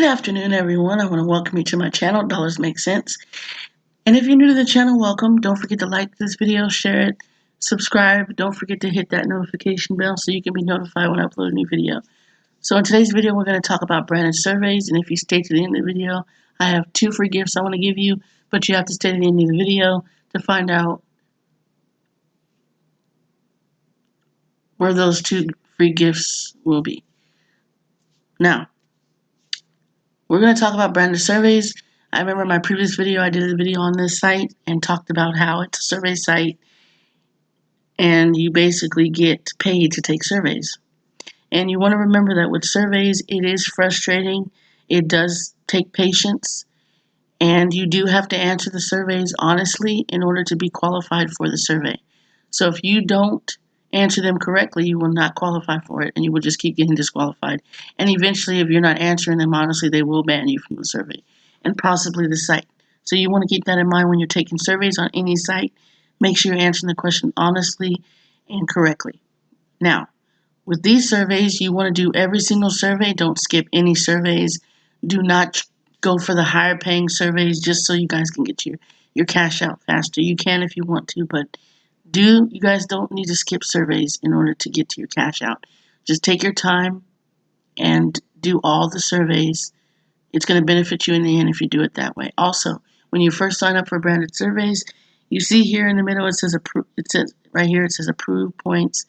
afternoon, everyone. I want to welcome you to my channel, Dollars Make Sense. And if you're new to the channel, welcome. Don't forget to like this video, share it, subscribe. Don't forget to hit that notification bell so you can be notified when I upload a new video. So in today's video, we're going to talk about branded surveys. And if you stay to the end of the video, I have 2 free gifts I want to give you, but you have to stay to the end of the video to find out where those 2 free gifts will be. Now, we're going to talk about branded surveys. I remember in my previous video, I did a video on this site and talked about how it's a survey site and you basically get paid to take surveys. And you want to remember that with surveys, it is frustrating. It does take patience. And you do have to answer the surveys honestly in order to be qualified for the survey. So if you don't answer them correctly, you will not qualify for it and you will just keep getting disqualified. And eventually, if you're not answering them honestly, they will ban you from the survey and possibly the site. So you want to keep that in mind when you're taking surveys on any site. Make sure you're answering the question honestly and correctly. Now, with these surveys, you want to do every single survey. Don't skip any surveys. Do not go for the higher paying surveys just so you guys can get your cash out faster. You can if you want to, but you guys don't need to skip surveys in order to get to your cash out. Just take your time and do all the surveys. It's going to benefit you in the end if you do it that way. Also, when you first sign up for branded surveys, you see here in the middle it says right here it says approve points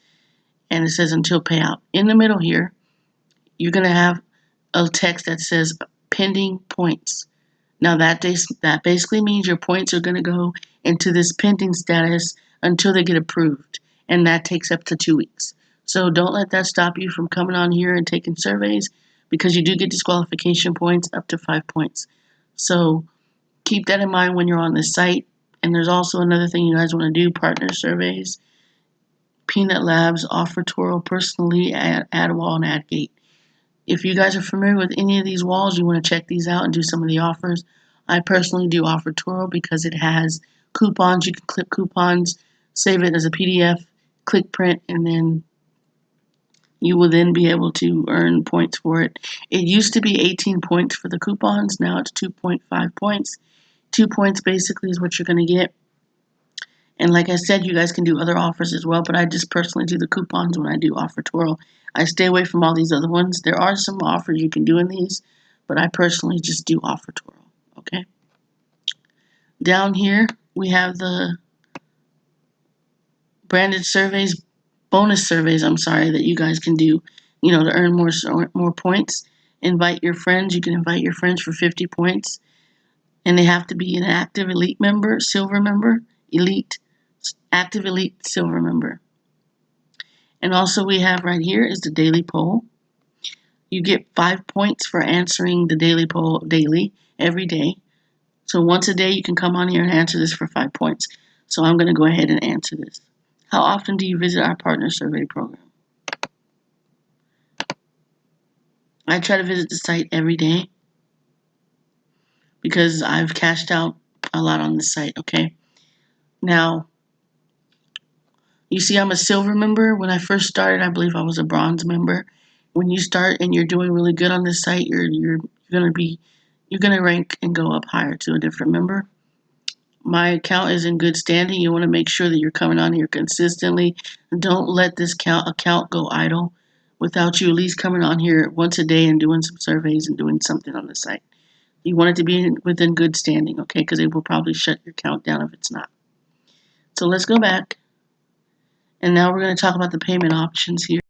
and it says until payout. In the middle here, you're going to have a text that says pending points. Now that basically means your points are going to go into this pending status until they get approved, and that takes up to 2 weeks. So don't let that stop you from coming on here and taking surveys, because you do get disqualification points up to 5 points. So keep that in mind when you're on this site. And there's also another thing you guys want to do: partner surveys. Peanut Labs, OfferToro, Personally, AdWall, and AdGate. If you guys are familiar with any of these walls, you want to check these out and do some of the offers. I personally do OfferToro because it has coupons. You can clip coupons, save it as a PDF, click print, and then you will then be able to earn points for it. It used to be 18 points for the coupons. Now it's 2.5 points. 2 points basically is what you're going to get. And like I said, you guys can do other offers as well, but I just personally do the coupons when I do OfferToro. I stay away from all these other ones. There are some offers you can do in these, but I personally just do OfferToro, okay? Down here, we have the branded surveys, bonus surveys, that you guys can do, to earn more points. Invite your friends. You can invite your friends for 50 points, and they have to be an active elite member, silver member, active elite silver member. And also we have right here is the daily poll. You get 5 points for answering the daily poll every day. So once a day you can come on here and answer this for 5 points. So I'm going to go ahead and answer this. How often do you visit our partner survey program? I try to visit the site every day because I've cashed out a lot on the site, okay? Now, you see I'm a silver member. When I first started, I believe I was a bronze member. When you start and you're doing really good on this site, you're gonna rank and go up higher to a different member. My account is in good standing. You want to make sure that you're coming on here consistently. Don't let this account go idle without you at least coming on here once a day and doing some surveys and doing something on the site. You want it to be within good standing, okay? Because it will probably shut your account down if it's not. So let's go back. And now we're going to talk about the payment options here.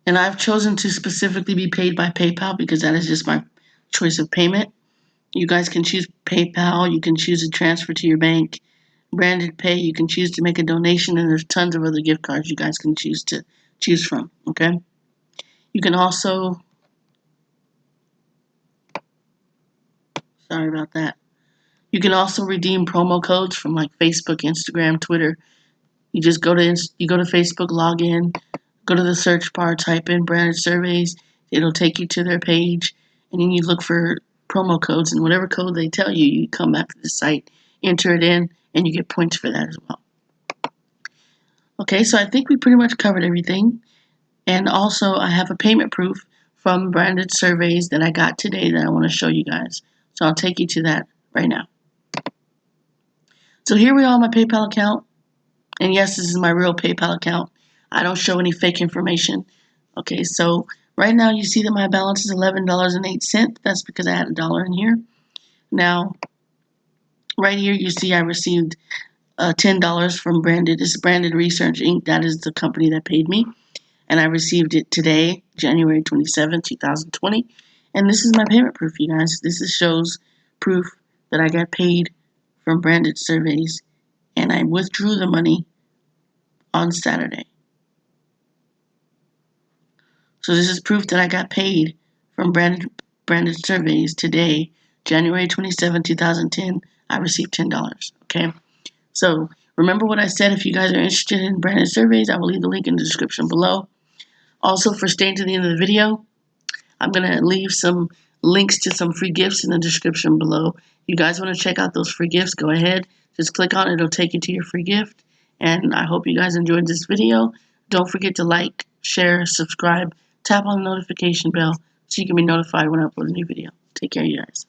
And I've chosen to specifically be paid by PayPal because that is just my choice of payment. You guys can choose PayPal. You can choose to transfer to your bank. Branded Pay, you can choose to make a donation, and there's tons of other gift cards you guys can choose from, okay? You can also, sorry about that. You can also redeem promo codes from like Facebook, Instagram, Twitter. You just go to Facebook, log in, go to the search bar, type in branded surveys. It'll take you to their page, and then you look for promo codes, and whatever code they tell you, you come back to the site, enter it in, and you get points for that as well. Okay, so I think we pretty much covered everything. And also, I have a payment proof from Branded Surveys that I got today that I want to show you guys. So I'll take you to that right now. So here we are on my PayPal account. And yes, this is my real PayPal account. I don't show any fake information. Okay, so right now you see that my balance is $11.08. That's because I had $1 in here. Now, right here you see I received $10 from Branded. This is Branded Research Inc. That is the company that paid me. And I received it today, January 27, 2020. And this is my payment proof, you guys. This shows proof that I got paid from Branded Surveys. And I withdrew the money on Saturday. So this is proof that I got paid from Branded Surveys today, January 27, 2010. I received $10. Okay. So remember what I said. If you guys are interested in Branded Surveys, I will leave the link in the description below. Also, for staying to the end of the video, I'm going to leave some links to some free gifts in the description below. If you guys want to check out those free gifts, go ahead. Just click on it. It'll take you to your free gift. And I hope you guys enjoyed this video. Don't forget to like, share, subscribe, tap on the notification bell so you can be notified when I upload a new video. Take care, you guys.